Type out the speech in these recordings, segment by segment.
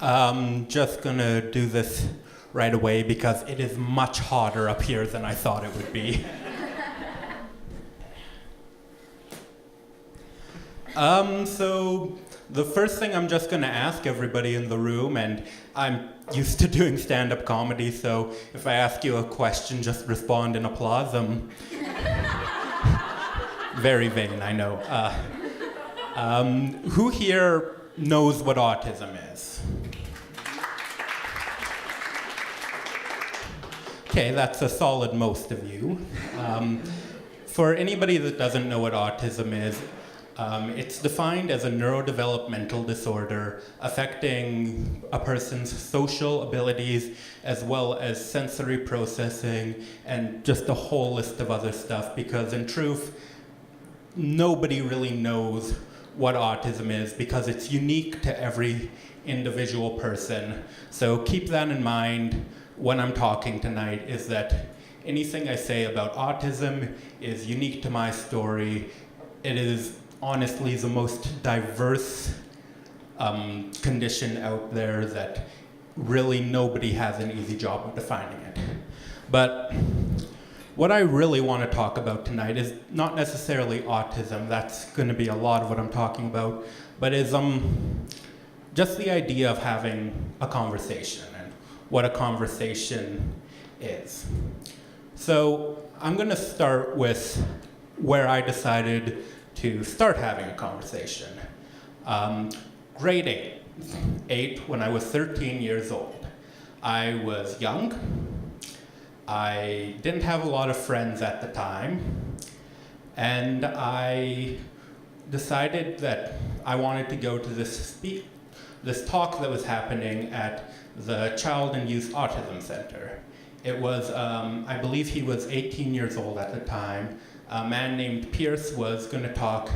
I'm just gonna do this right away because it is much hotter up here than I thought it would be. So the first thing I'm just gonna ask everybody in the room, and I'm used to doing stand-up comedy, so if I ask you a question, just respond in applause. Very vain, I know. Who here knows what autism is? Okay, that's a solid most of you. For anybody that doesn't know what autism is, it's defined as a neurodevelopmental disorder affecting a person's social abilities as well as sensory processing and just a whole list of other stuff, because in truth, nobody really knows what autism is because it's unique to every individual person. So keep that in mind when I'm talking tonight, is that anything I say about autism is unique to my story. It is honestly the most diverse condition out there that really nobody has an easy job of defining it. But what I really want to talk about tonight is not necessarily autism, that's going to be a lot of what I'm talking about, but is just the idea of having a conversation and what a conversation is. So I'm going to start with where I decided to start having a conversation. Grade 8, when I was 13 years old. I was young. I didn't have a lot of friends at the time, and I decided that I wanted to go to this talk that was happening at the Child and Youth Autism Center. It was, I believe he was 18 years old at the time. A man named Pierce was going to talk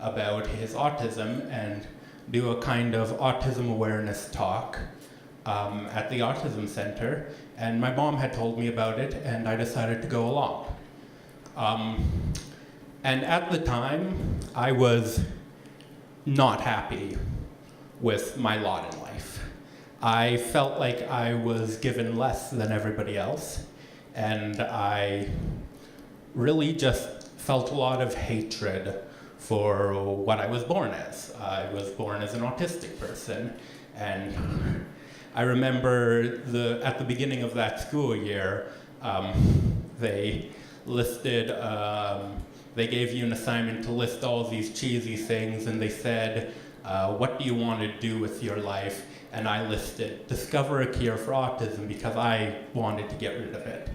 about his autism and do a kind of autism awareness talk at the Autism Center. And my mom had told me about it, and I decided to go along. And at the time, I was not happy with my lot in life. I felt like I was given less than everybody else, and I really just felt a lot of hatred for what I was born as. I was born as an autistic person, and I remember at the beginning of that school year, they listed, they gave you an assignment to list all these cheesy things, and they said, what do you want to do with your life? And I listed, discover a cure for autism, because I wanted to get rid of it.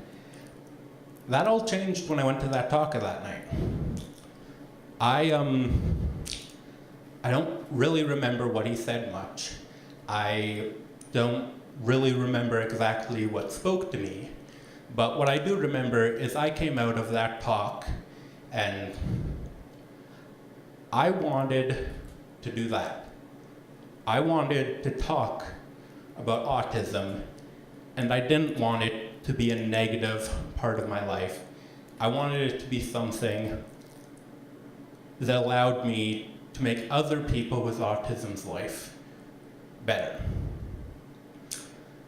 That all changed when I went to that talk that night. I don't really remember what he said much. I don't really remember exactly what spoke to me, but what I do remember is I came out of that talk and I wanted to do that. I wanted to talk about autism, and I didn't want it to be a negative part of my life. I wanted it to be something that allowed me to make other people with autism's life better.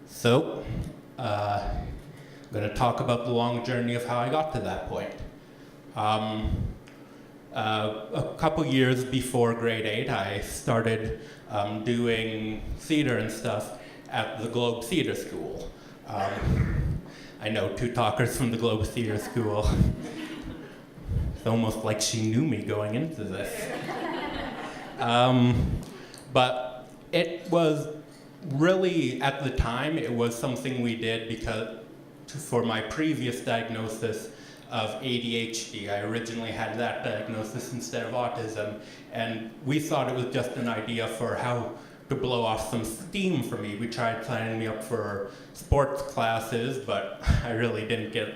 So, I'm going to talk about the long journey of how I got to that point. A couple years before grade 8, I started doing theater and stuff at the Globe Theater School. I know 2 talkers from the Globe Theater School. It's almost like she knew me going into this. But it was really, at the time, it was something we did because for my previous diagnosis of ADHD. I originally had that diagnosis instead of autism, and we thought it was just an idea for how to blow off some steam for me. We tried signing me up for sports classes, but I really didn't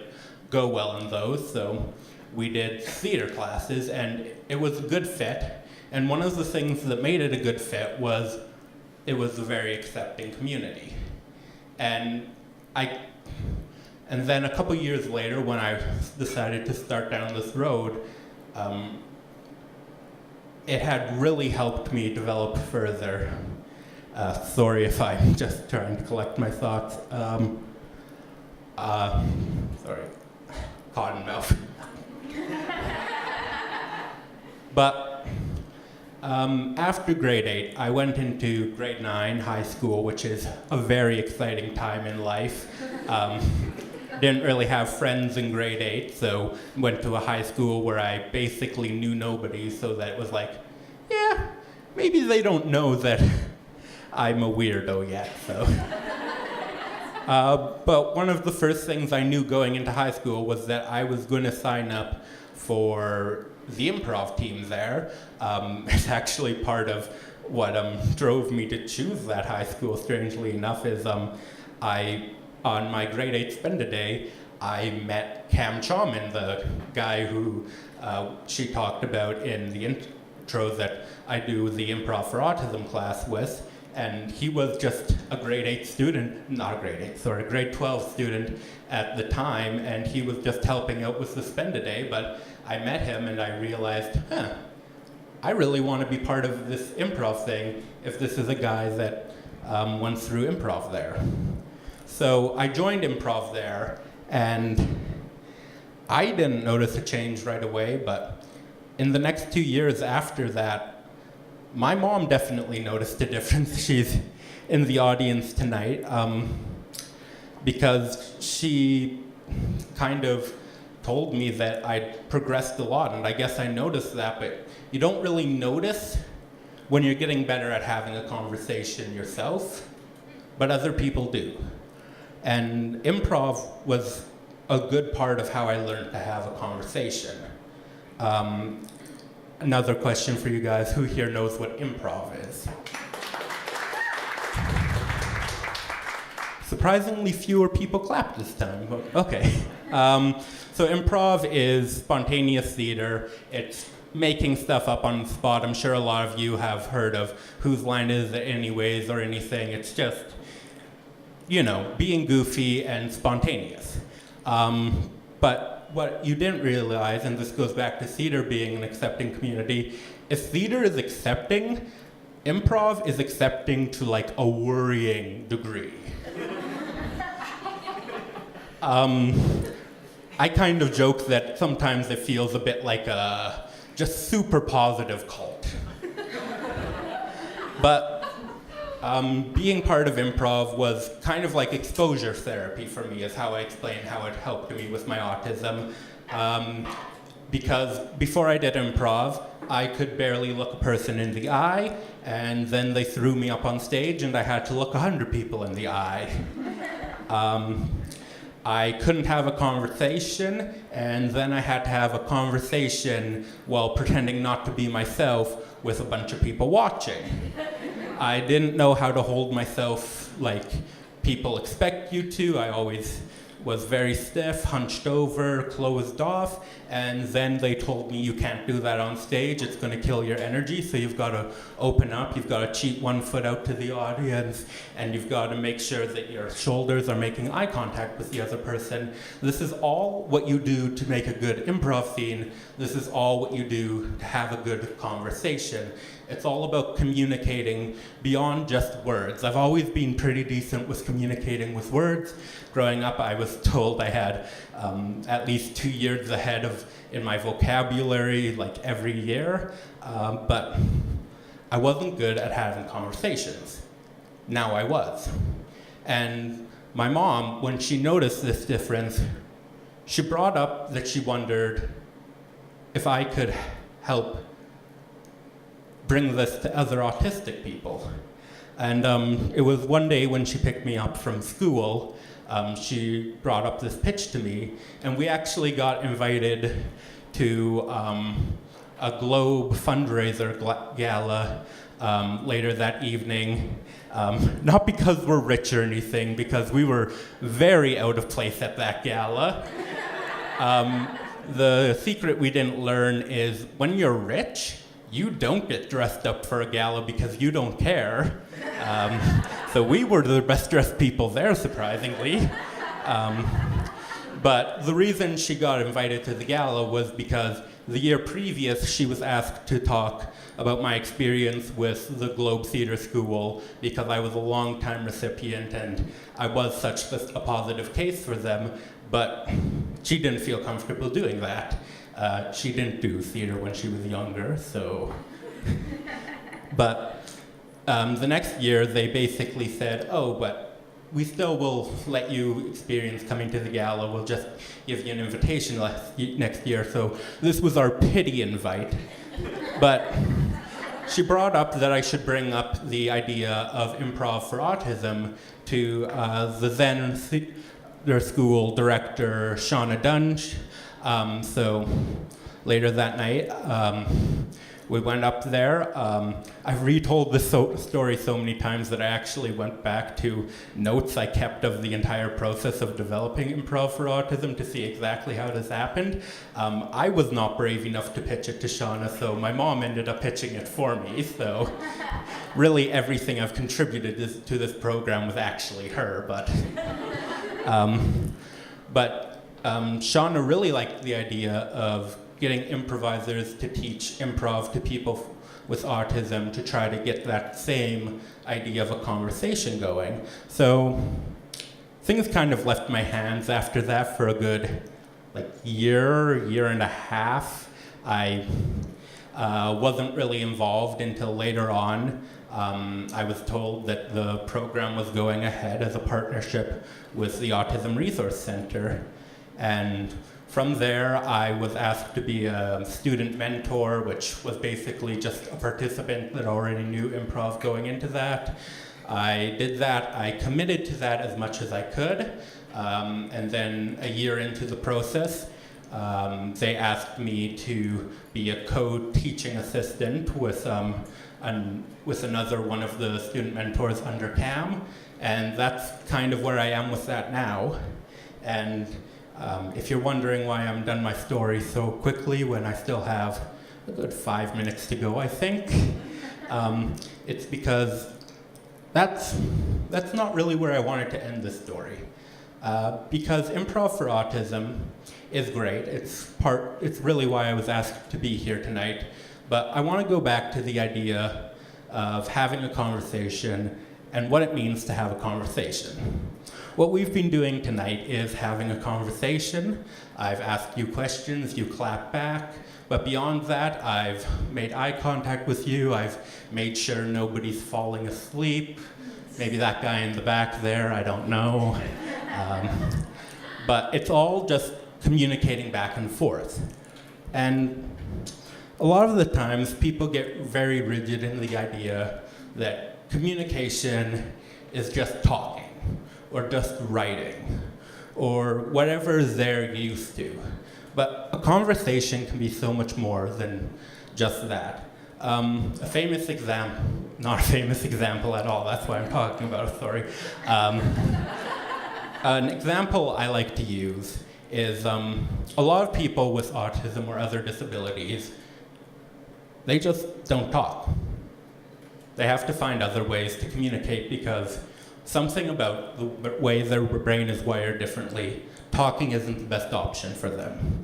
go well in those, so we did theater classes, and it was a good fit. And one of the things that made it a good fit was it was a very accepting community. And then a couple years later, when I decided to start down this road, it had really helped me develop further. Sorry if I'm just trying to collect my thoughts. Sorry, cottonmouth. But after grade 8, I went into grade 9, high school, which is a very exciting time in life. Didn't really have friends in grade 8, so went to a high school where I basically knew nobody, so that it was like, yeah, maybe they don't know that I'm a weirdo yet, so. But one of the first things I knew going into high school was that I was going to sign up for the improv team there. It's actually part of what drove me to choose that high school, strangely enough, is on my grade 8 spend-a-day, I met Cam Chauman, the guy who she talked about in the intro that I do the Improv for Autism class with. And he was just a grade 8 student, not a grade 8, sorry, grade 12 student at the time, and he was just helping out with the spend-a-day, but I met him and I realized, I really want to be part of this improv thing if this is a guy that went through improv there. So I joined improv there, and I didn't notice a change right away, but in the next 2 years after that, my mom definitely noticed a difference. She's in the audience tonight, because she kind of told me that I'd progressed a lot, and I guess I noticed that, but you don't really notice when you're getting better at having a conversation yourself, but other people do. And improv was a good part of how I learned to have a conversation. Another question for you guys, who here knows what improv is? Surprisingly fewer people clapped this time, but okay. So improv is spontaneous theater. It's making stuff up on the spot. I'm sure a lot of you have heard of Whose Line Is It Anyways or anything. It's just, you know, being goofy and spontaneous. But what you didn't realize, and this goes back to theater being an accepting community, if theater is accepting, improv is accepting to like a worrying degree. I kind of joke that sometimes it feels a bit like a just super positive cult. But being part of improv was kind of like exposure therapy for me, is how I explain how it helped me with my autism. Because before I did improv, I could barely look a person in the eye, and then they threw me up on stage and I had to look 100 people in the eye. I couldn't have a conversation, and then I had to have a conversation while pretending not to be myself with a bunch of people watching. I didn't know how to hold myself like people expect you to. I always was very stiff, hunched over, closed off, and then they told me you can't do that on stage, it's going to kill your energy, so you've got to open up, you've got to cheat one foot out to the audience, and you've got to make sure that your shoulders are making eye contact with the other person. This is all what you do to make a good improv scene. This is all what you do to have a good conversation. It's all about communicating beyond just words. I've always been pretty decent with communicating with words. Growing up, I was told I had at least 2 years ahead of in my vocabulary, like every year, but I wasn't good at having conversations. Now I was. And my mom, when she noticed this difference, she brought up that she wondered if I could help bring this to other autistic people. And it was one day when she picked me up from school, she brought up this pitch to me, and we actually got invited to a Globe fundraiser gala later that evening. Not because we're rich or anything, because we were very out of place at that gala. The secret we didn't learn is when you're rich, you don't get dressed up for a gala because you don't care. So we were the best dressed people there, surprisingly. But the reason she got invited to the gala was because the year previous, she was asked to talk about my experience with the Globe Theatre School because I was a long-time recipient and I was such a positive case for them, but she didn't feel comfortable doing that. She didn't do theater when she was younger, so. But the next year, they basically said, oh, but we still will let you experience coming to the gala. We'll just give you an invitation next year. So this was our pity invite. But she brought up that I should bring up the idea of improv for autism to the then their school director, Shauna Dunge. So later that night, we went up there. I've retold this story so many times that I actually went back to notes I kept of the entire process of developing Improv for Autism to see exactly how this happened. I was not brave enough to pitch it to Shauna, so my mom ended up pitching it for me. So really everything I've contributed to this program was actually her, but Shauna really liked the idea of getting improvisers to teach improv to people with autism to try to get that same idea of a conversation going. So things kind of left my hands after that for a good year and a half. I wasn't really involved until later on. I was told that the program was going ahead as a partnership with the Autism Resource Center. And from there, I was asked to be a student mentor, which was basically just a participant that already knew improv going into that. I did that. I committed to that as much as I could. And then a year into the process, they asked me to be a co-teaching assistant with another one of the student mentors under Cam. And that's kind of where I am with that now. And if you're wondering why I'm done my story so quickly when I still have a good 5 minutes to go, I think, it's because that's not really where I wanted to end this story. Because Improv for Autism is great. It's really why I was asked to be here tonight. But I want to go back to the idea of having a conversation and what it means to have a conversation. What we've been doing tonight is having a conversation. I've asked you questions, you clap back, but beyond that, I've made eye contact with you, I've made sure nobody's falling asleep. Maybe that guy in the back there, I don't know. But it's all just communicating back and forth. And a lot of the times, people get very rigid in the idea that communication is just talking, or just writing, or whatever they're used to. But a conversation can be so much more than just that. A famous example, not a famous example at all, that's why I'm talking about it, sorry. An example I like to use is a lot of people with autism or other disabilities, they just don't talk. They have to find other ways to communicate because something about the way their brain is wired differently, talking isn't the best option for them.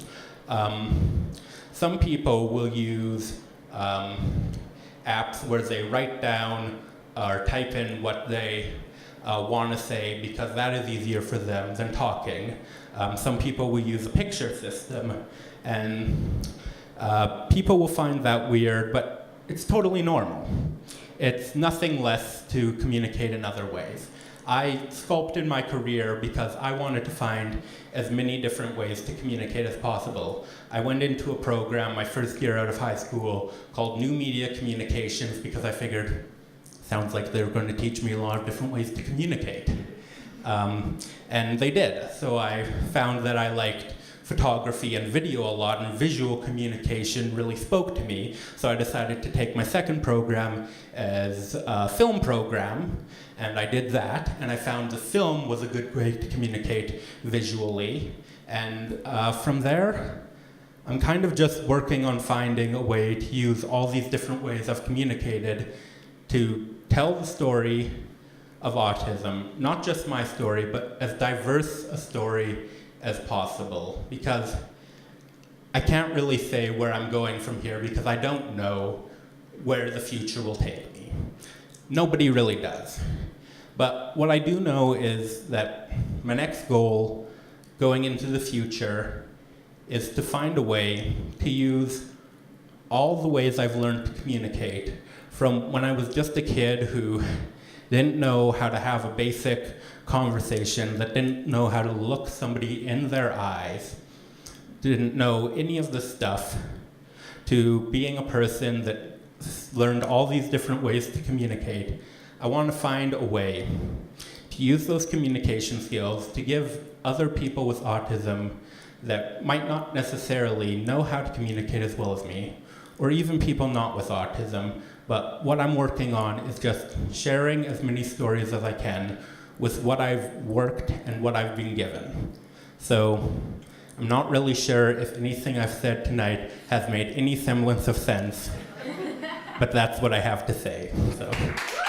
Some people will use apps where they write down or type in what they want to say because that is easier for them than talking. Some people will use a picture system, and people will find that weird, but it's totally normal. It's nothing less to communicate in other ways. I sculpted my career because I wanted to find as many different ways to communicate as possible. I went into a program my first year out of high school called New Media Communications because I figured, sounds like they were going to teach me a lot of different ways to communicate. And they did. So I found that I liked photography and video a lot, and visual communication really spoke to me. So I decided to take my second program as a film program, and I did that, and I found the film was a good way to communicate visually. And from there, I'm kind of just working on finding a way to use all these different ways I've communicated to tell the story of autism, not just my story, but as diverse a story as possible. Because I can't really say where I'm going from here because I don't know where the future will take me. Nobody really does. But what I do know is that my next goal going into the future is to find a way to use all the ways I've learned to communicate from when I was just a kid who didn't know how to have a basic conversation, that didn't know how to look somebody in their eyes, didn't know any of this stuff, to being a person that learned all these different ways to communicate. I want to find a way to use those communication skills to give other people with autism that might not necessarily know how to communicate as well as me, or even people not with autism. But what I'm working on is just sharing as many stories as I can with what I've worked and what I've been given. So I'm not really sure if anything I've said tonight has made any semblance of sense, but that's what I have to say. So.